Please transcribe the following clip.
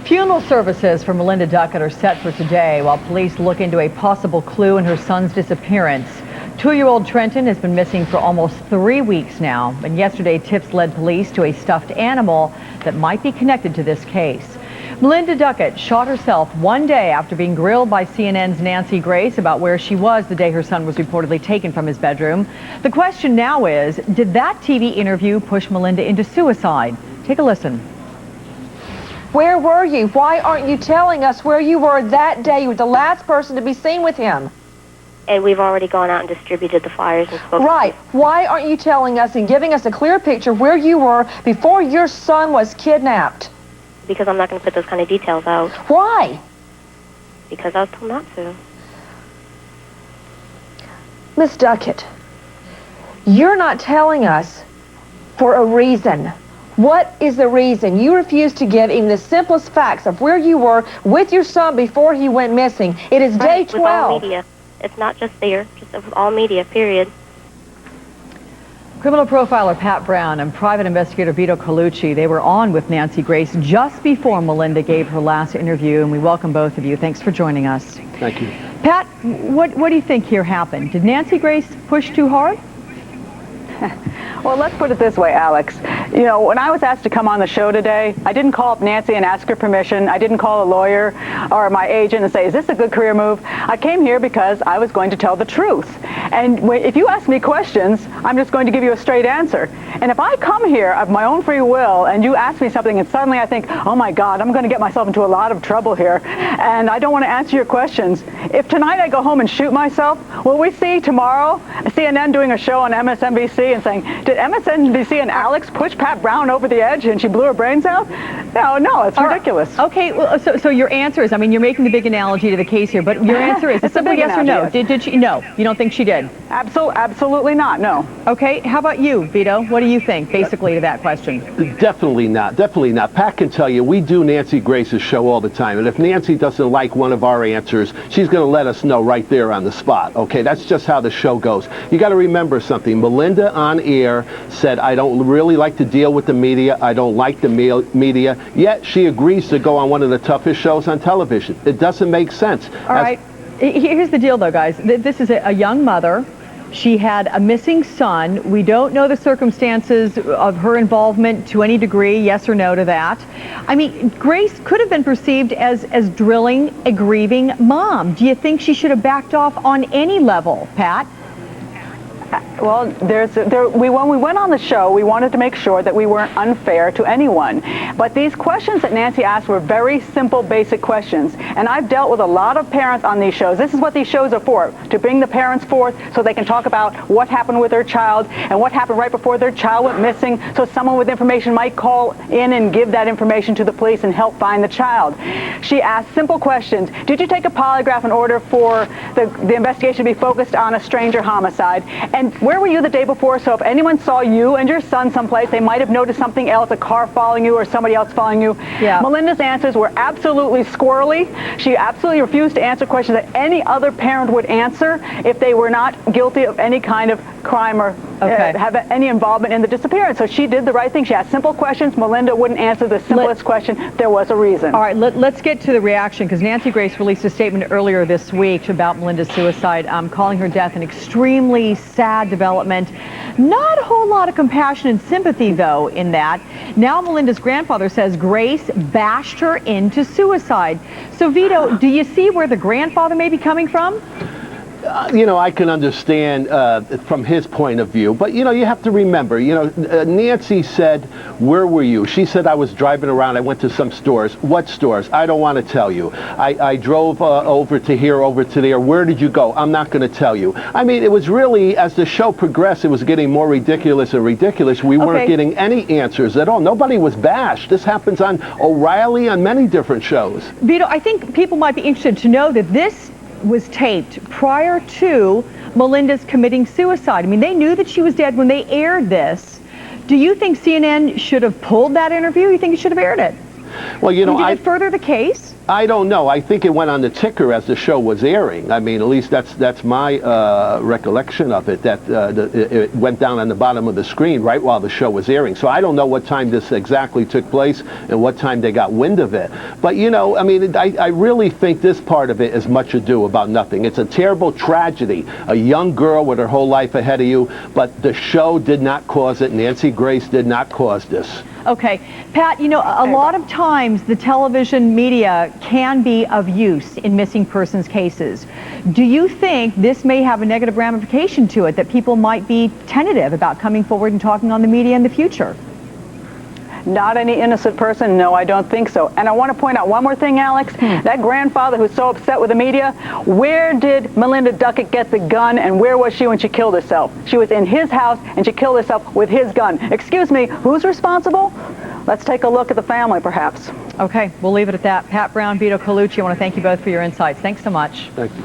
Funeral services for Melinda Duckett are set for today while police look into a possible clue in her son's disappearance. 2-year-old Trenton has been missing for almost 3 weeks now, and yesterday tips led police to a stuffed animal that might be connected to this case. Melinda Duckett shot herself one day after being grilled by CNN's Nancy Grace about where she was the day her son was reportedly taken from his bedroom. The question now is, did that TV interview push Melinda into suicide? Take a listen. Where were you? Why aren't you telling us where you were that day? You were the last person to be seen with him. And we've already gone out and distributed the flyers and spoken. Right. Why aren't you telling us and giving us a clear picture where you were before your son was kidnapped? Because I'm not going to put those kind of details out. Why? Because I was told not to. Miss Duckett, you're not telling us for a reason. What is the reason you refuse to give even the simplest facts of where you were with your son before he went missing? It is day 12. With all media. It's not just there, just with all media, period. Criminal profiler Pat Brown and private investigator Vito Colucci, they were on with Nancy Grace just before Melinda gave her last interview, and we welcome both of you. Thanks for joining us. Thank you. Pat, what do you think here happened? Did Nancy Grace push too hard? Well, let's put it this way, Alex. You know, when I was asked to come on the show today, I didn't call up Nancy and ask her permission. I didn't call a lawyer or my agent and say, is this a good career move? I came here because I was going to tell the truth. And if you ask me questions, I'm just going to give you a straight answer. And if I come here of my own free will and you ask me something and suddenly I think, oh my God, I'm going to get myself into a lot of trouble here and I don't want to answer your questions. If tonight I go home and shoot myself, will we see tomorrow CNN doing a show on MSNBC and saying, did MSNBC and Alex push Pat Brown over the edge and she blew her brains out? No, it's ridiculous. Okay, well, so your answer is, I mean, you're making the big analogy to the case here, but your answer is, it's a big yes or no? Analogy, Did she? No, you don't think she did? Absolutely not, no. Okay, how about you, Vito? What do you think, basically, to that question? Definitely not. Definitely not. Pat can tell you, we do Nancy Grace's show all the time, and if Nancy doesn't like one of our answers, she's going to let us know right there on the spot. Okay, that's just how the show goes. You got to remember something. Melinda on air said, I don't really like to deal with the media. I don't like the media. Yet she agrees to go on one of the toughest shows on television. It doesn't make sense. All right. Here's the deal, though, guys. This is a young mother. She had a missing son. We don't know the circumstances of her involvement to any degree, yes or no to that. I mean, Grace could have been perceived as drilling a grieving mom. Do you think she should have backed off on any level, Pat? Well, when we went on the show, we wanted to make sure that we weren't unfair to anyone. But these questions that Nancy asked were very simple, basic questions. And I've dealt with a lot of parents on these shows. This is what these shows are for, to bring the parents forth so they can talk about what happened with their child and what happened right before their child went missing, so someone with information might call in and give that information to the police and help find the child. She asked simple questions. Did you take a polygraph in order for the investigation to be focused on a stranger homicide? And where were you the day before? So if anyone saw you and your son someplace, they might have noticed something else, a car following you or somebody else following you. Yeah. Melinda's answers were absolutely squirrely. She absolutely refused to answer questions that any other parent would answer if they were not guilty of any kind of crime or have any involvement in the disappearance. So she did the right thing. She asked simple questions. Melinda wouldn't answer the simplest question. There was a reason. All right, let's get to the reaction, because Nancy Grace released a statement earlier this week about Melinda's suicide, calling her death an extremely sad development. Not a whole lot of compassion and sympathy, though, in that. Now Melinda's grandfather says Grace bashed her into suicide. So, Vito, do you see where the grandfather may be coming from? You know, I can understand from his point of view, but, you know, you have to remember, you know, Nancy said, where were you? She said, I was driving around. I went to some stores. What stores? I don't want to tell you. I drove over to here, over to there. Where did you go? I'm not going to tell you. I mean, it was really, as the show progressed, it was getting more ridiculous and ridiculous. We weren't getting any answers at all. Nobody was bashed. This happens on O'Reilly, on many different shows. Vito, I think people might be interested to know that this was taped prior to Melinda's committing suicide. I mean, they knew that she was dead when they aired this. Do you think CNN should have pulled that interview? You think it should have aired it? Well, you know, did it further the case? I don't know. I think it went on the ticker as the show was airing. I mean, at least that's my recollection of it, that it went down on the bottom of the screen right while the show was airing. So I don't know what time this exactly took place and what time they got wind of it. But, you know, I mean, I really think this part of it is much ado about nothing. It's a terrible tragedy. A young girl with her whole life ahead of you, but the show did not cause it. Nancy Grace did not cause this. Okay. Pat, you know, a lot of times the television media can be of use in missing persons cases. Do you think this may have a negative ramification to it, that people might be tentative about coming forward and talking on the media in the future? Not any innocent person? No, I don't think so. And I want to point out one more thing, Alex. That grandfather who's so upset with the media, where did Melinda Duckett get the gun, and where was she when she killed herself? She was in his house, and she killed herself with his gun. Excuse me, who's responsible? Let's take a look at the family, perhaps. Okay, we'll leave it at that. Pat Brown, Vito Colucci, I want to thank you both for your insights. Thanks so much. Thank you.